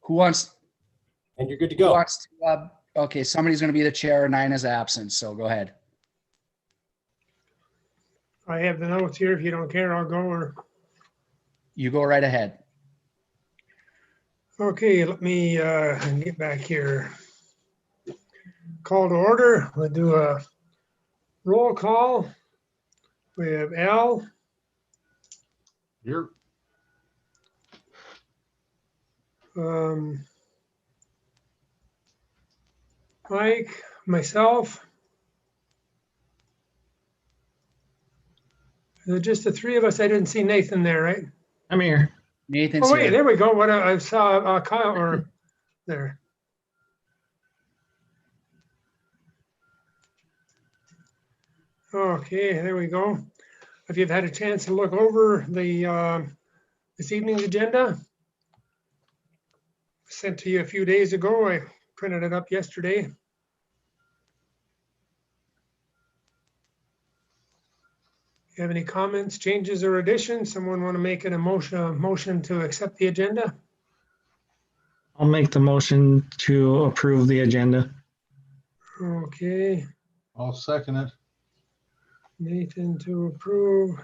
Who wants, And you're good to who go. wants to, okay, somebody's going to be the chair. Nina's absent, so go ahead. I have the notes here. If you don't care, I'll go. Or You go right ahead. okay, let me get back here. Call to order. We'll do a roll call. We have Al, Here. Mike, myself. Just the three of us. I didn't see Nathan there, right? I'm here. Nathan's Oh wait, here. there we go. What I saw Kyle or there. Okay, there we go. If you've had a chance to look over the this evening's agenda, sent to you a few days ago. I printed it up yesterday. You have any comments, changes, or additions? Someone want to make a motion to accept the agenda? I'll make the motion to approve the agenda. Okay, I'll second it. Nathan to approve.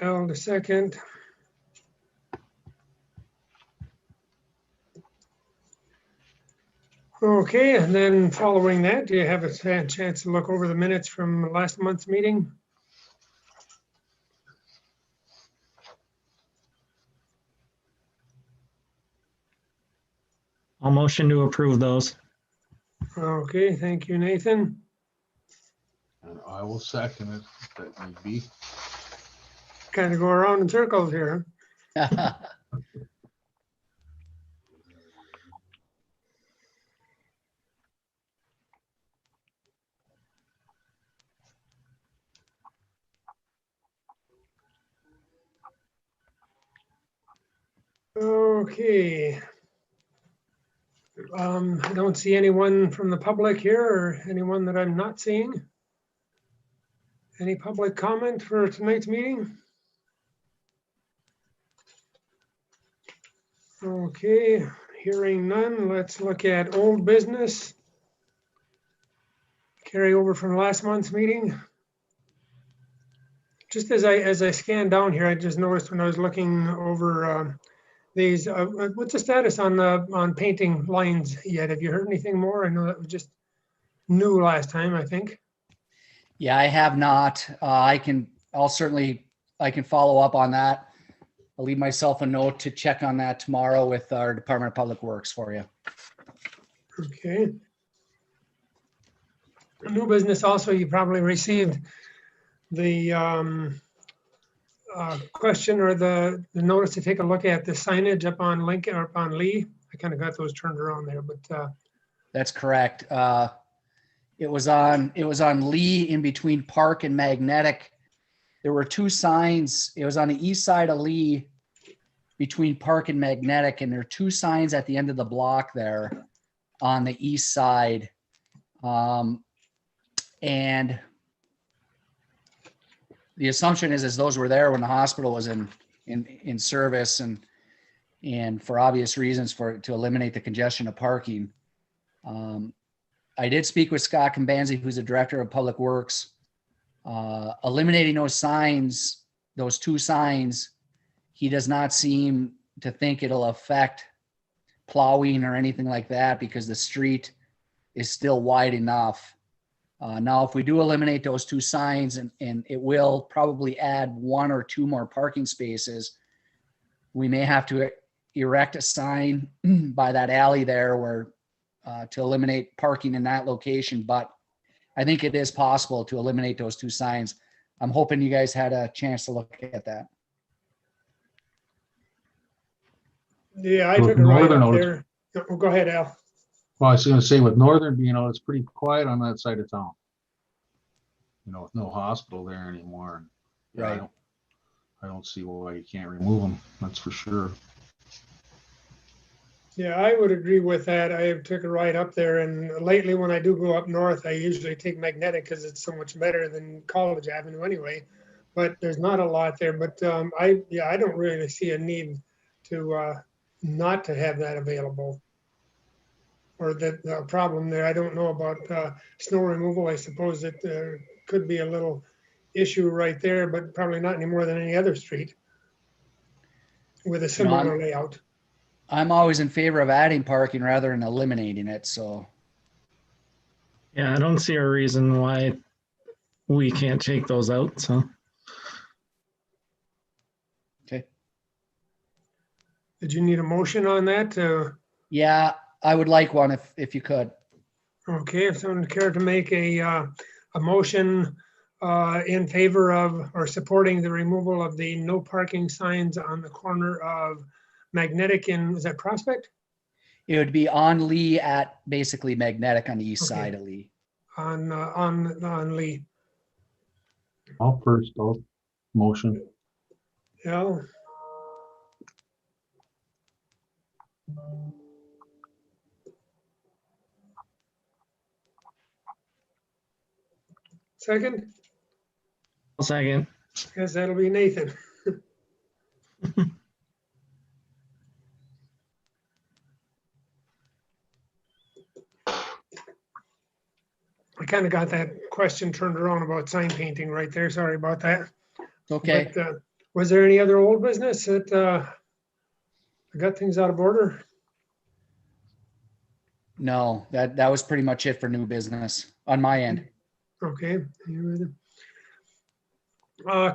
Al to second. Okay, and then following that, do you have a chance to look over the minutes from last month's meeting? I'll motion to approve those. Okay, thank you, Nathan. And I will second it if that need be. Kind of go around in circles here. Okay. I don't see anyone from the public here or anyone that I'm not seeing. Any public comment for tonight's meeting? Okay, hearing none, let's look at old business. Carry over from last month's meeting. Just as I scanned down here, I just noticed when I was looking over these, what's the status on painting lines yet? Have you heard anything more? I know that was just new last time, I think. Yeah, I have not. I can follow up on that. I'll leave myself a note to check on that tomorrow with our Department of Public Works for you. Okay. New business also, you probably received the question or the notice to take a look at the signage up on Lincoln or up on Lee. I kind of got those turned around there, but That's correct. It was on Lee in between Park and Magnetic. There were two signs. It was on the east side of Lee between Park and Magnetic, and there are two signs at the end of the block there on the east side. And the assumption is those were there when the hospital was in service, and for obvious reasons to eliminate the congestion of parking. I did speak with Scott Cambanzi, who's the director of Public Works. Eliminating those signs, those two signs, he does not seem to think it'll affect plowing or anything like that because the street is still wide enough. Now, if we do eliminate those two signs, and it will probably add one or two more parking spaces, we may have to erect a sign by that alley there where to eliminate parking in that location. But I think it is possible to eliminate those two signs. I'm hoping you guys had a chance to look at that. yeah, I took a ride up there. Oh, go ahead, Al. Well, I was going to say with Northern being out, it's pretty quiet on that side of town. With no hospital there anymore. Right. I don't see why you can't remove them. That's for sure. Yeah, I would agree with that. I took a ride up there, and lately when I do go up north, I usually take Magnetic because it's so much better than College Avenue anyway. but there's not a lot there. But I don't really see a need to not to have that available. Or the problem there, I don't know about snow removal. I suppose that there could be a little issue right there, but probably not any more than any other street with a similar layout. I'm always in favor of adding parking rather than eliminating it, so. Yeah, I don't see a reason why we can't take those out, so. Okay. Did you need a motion on that? Yeah, I would like one if you could. Okay, if someone cared to make a motion in favor of or supporting the removal of the no parking signs on the corner of Magnetic and, is that Prospect? It would be on Lee at basically Magnetic on the east Okay. side of Lee. On Lee. I'll motion. Yeah. Second? I'll second. Guess that'll be Nathan. I kind of got that question turned around about sign painting right there. Sorry about that. Okay. But, was there any other old business that got things out of order? No, that was pretty much it for new business on my end. Okay.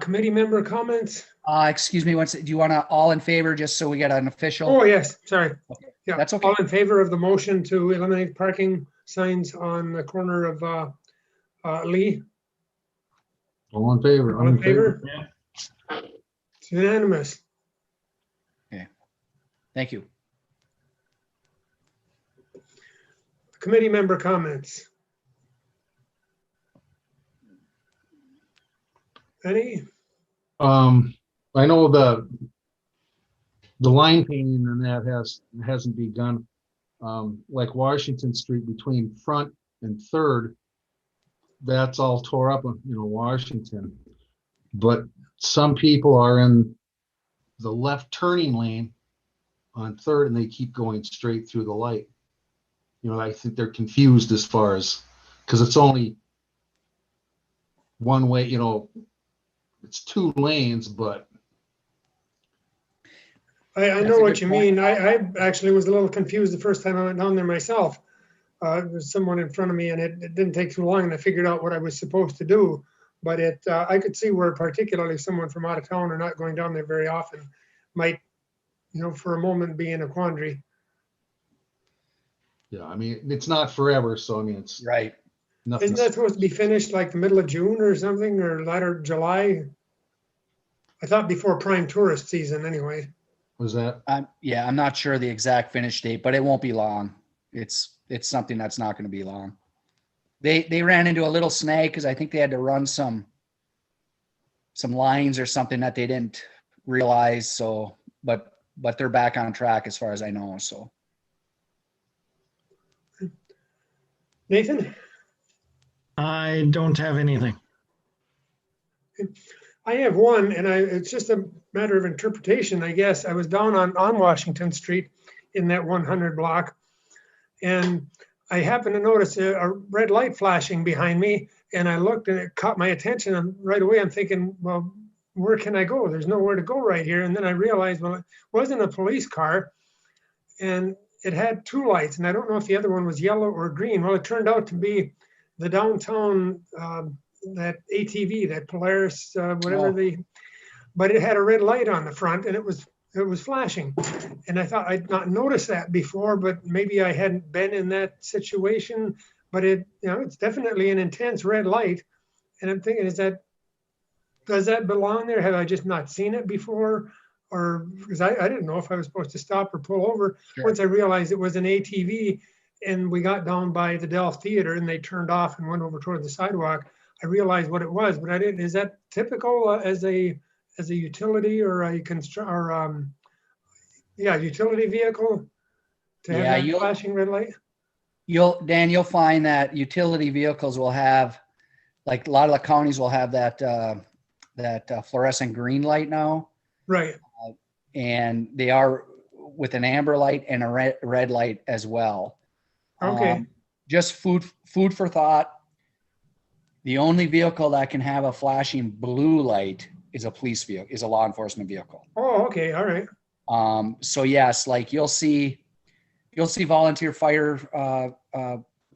Committee member comments? Excuse me, do you want to all in favor, just so we get an official? Oh, yes, sorry. Yeah, That's okay. all in favor of the motion to eliminate parking signs on the corner of Lee? All in favor? All in favor? Yeah. It's unanimous. Thank you. Committee member comments? Any? I know the line painting and that hasn't begun. Like Washington Street between Front and Third, that's all tore up on, Washington. But some people are in the left turning lane on Third and they keep going straight through the light. I think they're confused as far as, because it's only one way, it's two lanes, but. I know what you mean. I actually was a little confused the first time I went down there myself. There was someone in front of me and it didn't take too long and I figured out what I was supposed to do. But I could see where particularly someone from out of town or not going down there very often might, for a moment be in a quandary. Yeah, I mean, it's not forever, so I mean, it's Right. nothing. Isn't that supposed to be finished like the middle of June or something, or latter July? I thought before prime tourist season anyway. Was that? Yeah, I'm not sure the exact finish date, but it won't be long. It's something that's not going to be long. They ran into a little snag because I think they had to run some lines or something that they didn't realize. So, but they're back on track as far as I know. So. Nathan? I don't have anything. I have one, and it's just a matter of interpretation, I guess. I was down on Washington Street in that 100 block, and I happened to notice a red light flashing behind me, and I looked and it caught my attention, and right away I'm thinking, well, where can I go? There's nowhere to go right here. And then I realized, well, it wasn't a police car, and it had two lights, and I don't know if the other one was yellow or green. Well, it turned out to be the downtown, that ATV, that Polaris, whatever but it had a red light on the front and it was flashing. And I thought I'd not noticed that before, but maybe I hadn't been in that situation, but it's definitely an intense red light. And I'm thinking, does that belong there? Have I just not seen it before? Or because I didn't know if I was supposed to stop or pull over. Sure. Once I realized it was an ATV and we got down by the Delph Theater and they turned off and went over toward the sidewalk, I realized what it was, but I didn't. Is that typical as a utility or a utility vehicle to have that flashing red light? You'll find that utility vehicles will have, like a lot of the counties will have that that fluorescent green light now, Right. and they are with an amber light and a red light as well. Okay. Just food for thought. The only vehicle that can have a flashing blue light is a police vehicle, is a law enforcement vehicle. Oh, okay. All right. So yes, like you'll see volunteer fire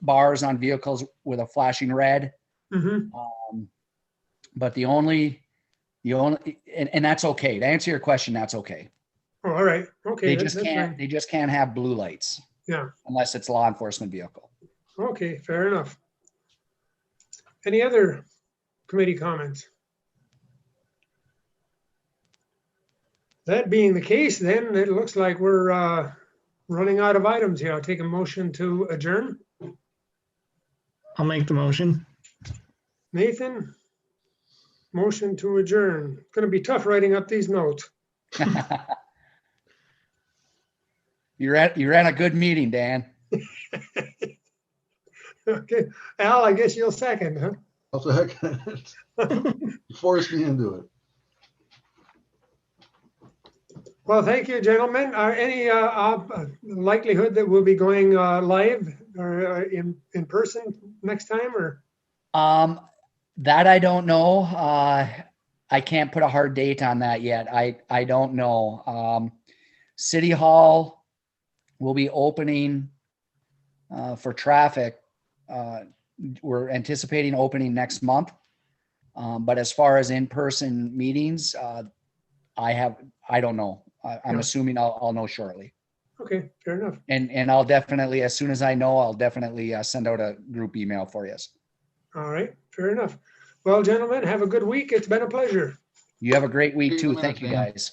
bars on vehicles with a flashing red. Mm-hmm. But the only, and that's okay. To answer your question, that's okay. Oh, all right. Okay. They that's just can't, fine. they just can't have blue lights Yeah. unless it's a law enforcement vehicle. Okay, fair enough. Any other committee comments? That being the case, then it looks like we're running out of items here. I'll take a motion to adjourn. I'll make the motion. Nathan, motion to adjourn. It's going to be tough writing up these notes. You ran a good meeting, Dan. Okay, Al, I guess you'll second, huh? I'll second it. You forced me into it. Well, thank you, gentlemen. Any likelihood that we'll be going live or in person next time, or? That I don't know. I can't put a hard date on that yet. I don't know. City Hall will be opening for traffic. We're anticipating opening next month. But as far as in-person meetings, I don't know. I'm Yeah. assuming I'll know shortly. Okay, fair enough. And I'll definitely, as soon as I know, I'll definitely send out a group email for you. All right, fair enough. Well, gentlemen, have a good week. It's been a pleasure. You have a great week too. Thank Thank you, you man. guys.